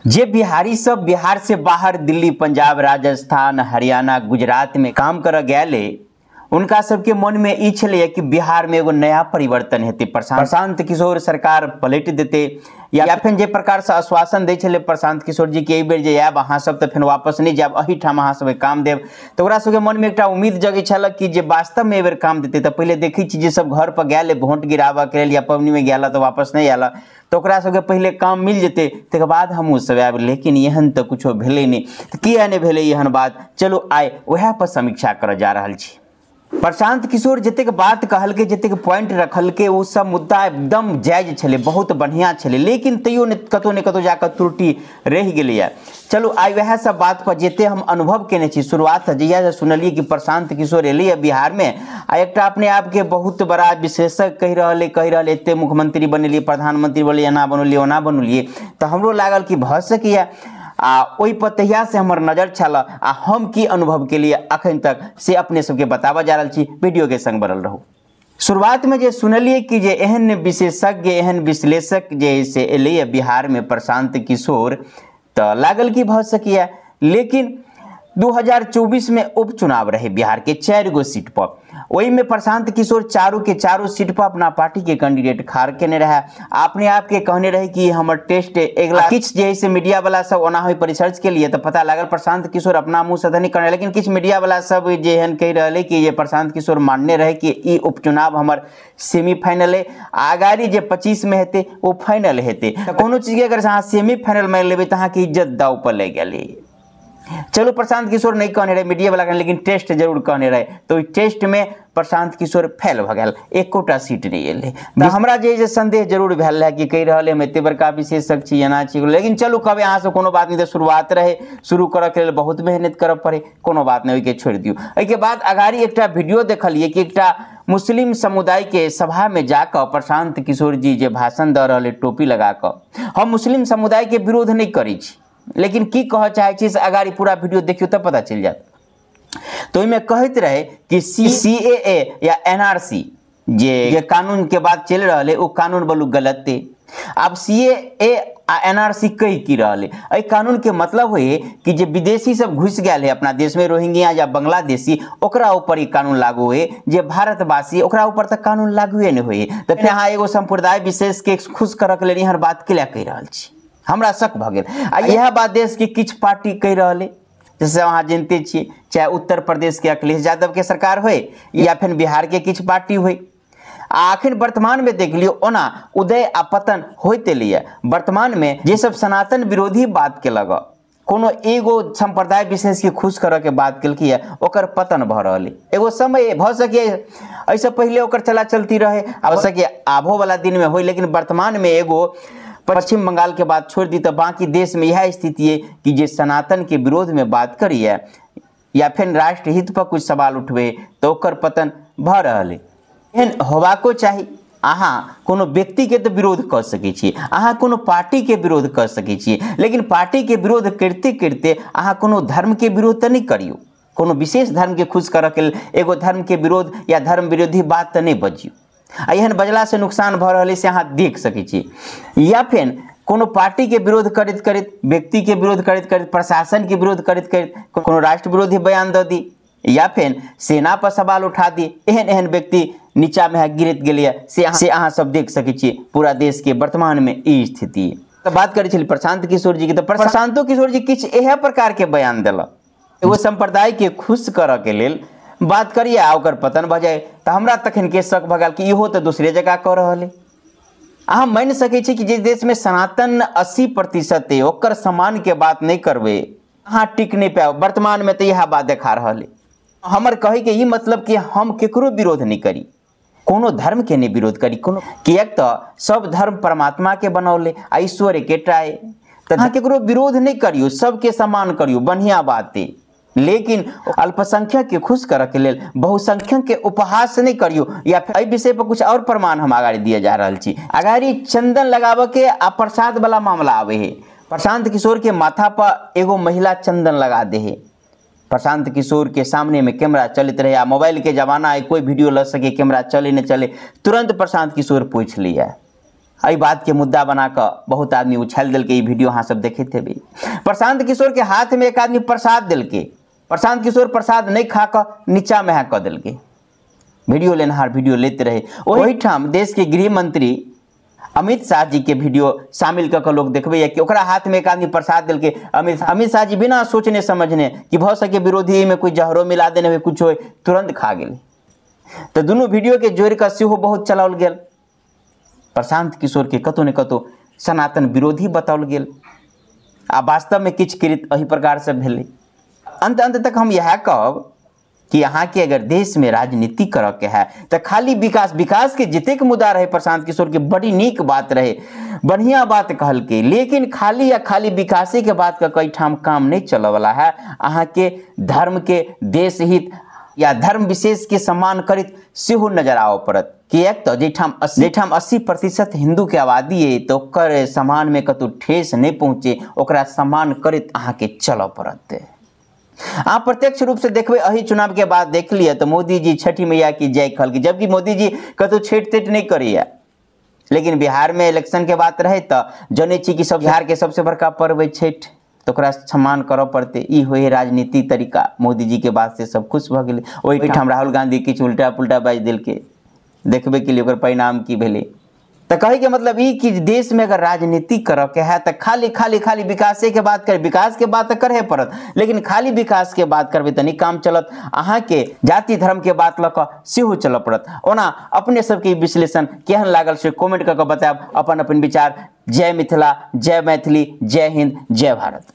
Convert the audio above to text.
जे बिहारी सब बिहार से बाहर दिल्ली, पंजाब, राजस्थान, हरियाणा, गुजरात में काम कर गए, उनका सबके मन में ई छे कि बिहार में एगो नया परिवर्तन हेते, प्रशांत किशोर सरकार पलट देते या फिर जे प्रकार से आश्वासन दे छे प्रशांत किशोर जी के एक बेर जे आब अहाँ सब तो फिर वापस नहीं जाब, अही ठाम अहाँ सब काम देव। तो ओकरा सबके मन में एक उम्मीद जगे छलक कि जे वास्तव में एबेर काम देते तो पहले देखी छी जे सब घर पर गए वोट गिरावा के लिए या पवनी में गया तो वापस नहीं आला, तो ओकरा सबके पहले काम मिल जेते तक बाद हमहूँ सब आब। लेकिन एहन तो कुछ भेले नहीं, तो किया नहीं भेले एहन बात, चलो आए वह पर समीक्षा कर जा रहा छी। प्रशांत किशोर जतेक बात कहलके, जतेक पॉइंट रखलके, वो सब मुद्दा एकदम जायज छले, बहुत बढ़िया छले, लेकिन तैयो कतो ने कतो जाकर त्रुटि रह गई। चलो आई वह सब बात पर जेते हम अनुभव केने छी। शुरुआत से जहिया से सुनलिए कि प्रशांत किशोर एलिए बिहार में आ एक अपने आप के बहुत बड़ा विशेषज्ञ कह रहे एते मुख्यमंत्री बनलिए, प्रधानमंत्री बोलिए, एना बनलिए ओना बनलिए, तो हमरो लागल कि भ सकिए ओई पर तहिया से हमर नजर छल आ हम की अनुभव के लिए अखन तक से अपने सबके बतावा जा रहा छी। वीडियो के संग बनल रहू। शुरुआत में जे सुनलिए कि जे एहन विशेषज्ञ एहन विश्लेषक जे से एलिए बिहार में प्रशांत किशोर, तो लागल कि भ सकिए। लेकिन 2024 में उपचुनाव रहे बिहार के 4 गो सीट पर, वही में प्रशांत किशोर चारों के चारों सीट पर अपना पार्टी के कैंडिडेट खाड़ केने रहे। अपने आप के कहने रहे कि हमर टेस्ट अगला किछ जे से मीडिया वाला सब ओना हुई रिसर्च के लिए, तो पता लागल प्रशांत किशोर अपना मुंह से नहीं करने, लेकिन किछ मीडिया वाला सब जे एहन कह रहे कि ये प्रशांत किशोर मानने रहे कि ई उपचुनाव हमर सेमीफाइनल है, आगारी जे 25 में हेते वो फाइनल हेते। तो कोनो चीज के अगर अहाँ सेमीफाइनल में लेबे तो अहाँ के इज्जत दाव पर ले गेले। चलो प्रशांत किशोर नहीं कहने रहे मीडिया वाला, लेकिन टेस्ट जरूर कहने रहे, तो टेस्ट में प्रशांत किशोर फेल भ गए, एकोटा सीट नहीं एले। तो हमरा जे संदेह जरूर भेल है कि कह रहे हम एते बड़का विशेषज्ञ छी एना छी, लेकिन चलू कभी अहाँ से कोनो बात नहीं, तो शुरुआत रहे, शुरू करे के लिए बहुत मेहनत करे पड़े, कोनो बात नहीं, के छोड़ दियो। एके बाद अगाड़ी एक वीडियो देखलिए कि एक मुस्लिम समुदाय के सभा में जाकर प्रशांत किशोर जी जे भाषण दे रहे टोपी लगा कर। हम मुस्लिम समुदाय के विरोध नहीं करी छी, लेकिन की कह चाहे छी से अगाड़ी पूरा वीडियो देखियो तब पता चल जात। तो इनमें कहते रहे कि CAA या NRC जे कानून के बाद चल रहा है वो कानून बोलू गलत थे। अब CAA NRC कही की रहे ए कानून के मतलब है कि जे विदेशी सब घुस गया है अपना देश में, रोहिंग्या या बांग्लादेशी, ओकरा ऊपर ही कानून लागू है, जे भारतवासी ओकरा ऊपर तक कानून लागू नहीं हुए। तो फिर यहाँ एगो संप्रदाय विशेष के खुश करक ले हर बात के लिए कह रहा छी, हमरा शक भ गए। यह बात देश के किछ पार्टी कह रहे, जैसे वहाँ जानते छे चाहे उत्तर प्रदेश के अखिलेश यादव के सरकार हो या फिर बिहार के किछ पार्टी हो। आखिर वर्तमान में देख लियो ओना उदय आ पतन होते लिए वर्तमान में जे सब सनातन विरोधी बात के लगा, कोनो एगो संप्रदाय विशेष के खुश करे के बात कल ओकर पतन भ रहा। एगो समय भ सके ऐसे पहले ओकर चला चलती रहे, हो सके आबो वाला दिन में हो, लेकिन वर्तमान में एगो पश्चिम बंगाल के बात छोड़ दी तो बाकी देश में यह स्थिति है कि जे सनातन के विरोध में बात करिए या फिर राष्ट्र हित पर कुछ सवाल उठबे तो ओकर पतन भ रहा है। एहन होबाको चाहिए। अहाँ कोनो व्यक्ति के तो विरोध कर सके छी, अहाँ कोनो पार्टी के विरोध कर सके छी, लेकिन पार्टी के विरोध करते करते अहाँ कोनो धर्म के विरोध तो नहीं करियो, कोनो विशेष धर्म के खुश करे के एगो धर्म के विरोध या धर्म विरोधी बात तो नहीं बजियो। एहन बजला से नुकसान भ रहा है से अहाँ देख सके छी। या फिर कोनो पार्टी के विरोध करते करते, व्यक्ति के विरोध करते करते, प्रशासन के विरोध करते करते कोनो राष्ट्र विरोधी बयान दे दी या फिर सेना पर सवाल उठा दी, एहन एहन व्यक्ति नीचा में गिरत गए से अहाँ सब देख सके छी। पूरा देश के वर्तमान में ई स्थिति है। तो बात करे छली प्रशांत किशोर जी की, तो प्रशांतो किशोर जी किछ एह प्रकार के बयान दिलक, एगो संप्रदाय के खुश करे के लेल बात करिए ओकर पतन भ जाए। तो हमरा तखन के शक भ गल कि इहो तो दूसरे जगह कह रहा है। अहाँ मान सके छी कि जिस देश में सनातन 80% है ओकर समान के बात नहीं करबे अहाँ टिक नहीं पाओ। वर्तमान में तो यह बात देखा रहा है। हमर कहे के ई मतलब कि हम केकरो विरोध नहीं करी, कोनो धर्म के नहीं विरोध करी, कोनो किएक तो सब धर्म परमात्मा के बनौले आ ईश्वर एकेटा है, तो अहाँ केकरो विरोध नहीं करियो, सबके सम्मान करियो, बढ़िया बात है। लेकिन अल्पसंख्यक के खुश करे के लेल बहुसंख्यक के उपहास नहीं करियो। या फिर विषय पर कुछ और प्रमाण हम आगाड़ी दिए जा रहा छी। अगाड़ी चंदन लगावे के आ प्रसाद वाला मामला आवे है। प्रशांत किशोर के माथा पर एगो महिला चंदन लगा दे है। प्रशांत किशोर के सामने में कैमरा चलते रहे, मोबाइल के जमाना है, कोई वीडियो ल सके, कैमरा चले न चले, तुरंत प्रशांत किशोर पूछ लिया एहि बात के मुद्दा बना कर बहुत आदमी उछाल दिल के। ई वीडियो अहाँ सब देखे थे भी। प्रशांत किशोर के हाथ में एक आदमी प्रसाद दिल के, प्रशांत किशोर प्रसाद नहीं खा कर नीचा में कर दिल के। वीडियो लेनहार वीडियो लेते रहे। वही ठाम देश के गृह मंत्री अमित शाह जी के वीडियो शामिल कर लोग देखबे कि ओकरा हाथ में एक आदमी प्रसाद दिल के। अमित शाह जी बिना सोचने समझने कि भ सके विरोधी में कोई जहरो मिला देने में कुछ हो, तुरंत खा गए। तो दोनों वीडियो के जोड़ कर सेहो बहुत चलाओल गेल। प्रशांत किशोर के कतौ न कतौ सनातन विरोधी बताओल गेल आ वास्तव में किछ कृत एहि प्रकार से भेले। अंत तक हम यह कहब कि यहाँ के अगर देश में राजनीति करे के है तो खाली विकास के जितेक मुद्दा रहे प्रशांत किशोर के बड़ी नीक बात रहे, बढ़िया बात कहल के, लेकिन खाली विकासे के बात का कई ठाम काम नहीं चल वाला है। अहाँ के धर्म के, देश हित या धर्म विशेष के सम्मान करित सेहो नजर आव पड़त। किएक तो जेठाम 80% हिंदू के आबादी है तो ओकर सम्मान में कतौ ठेस नहीं पहुँचे, ओकरा सम्मान करित अहाँ के चल पड़त। आप प्रत्यक्ष रूप से देखबे अही चुनाव के बाद देख लिया तो मोदी जी छठी मैया की जय कहल की, जबकि मोदी जी कतौ छेट तेट नहीं करिए। लेकिन बिहार में इलेक्शन के बात रहे तो जने छी कि सब बिहार के सबसे बड़का पर्व है छठ, तो ओकरा सम्मान करऽ पड़ते। ई होए राजनीति तरीका। मोदी जी के बाद से सब खुश भ गेले। ओहि ठाम राहुल गांधी किछु उल्टा पुल्टा बाजि दिल के, देखबे के लिए ओकर परिणाम की भेले। तो कहे के मतलब ई कि देश में अगर राजनीति करे के है तो खाली विकासे के बात करे। विकास के बात तो करे पड़त, लेकिन खाली विकास के बात करबे तो नहीं काम चलत। अहाँ के जाति धर्म के बात लक सेहो चल पड़त। ओना अपने सबके विश्लेषण केहन लागल से कमेंट करके बतायब अपन विचार। जय मिथिला, जय मैथिली, जय हिंद, जय भारत।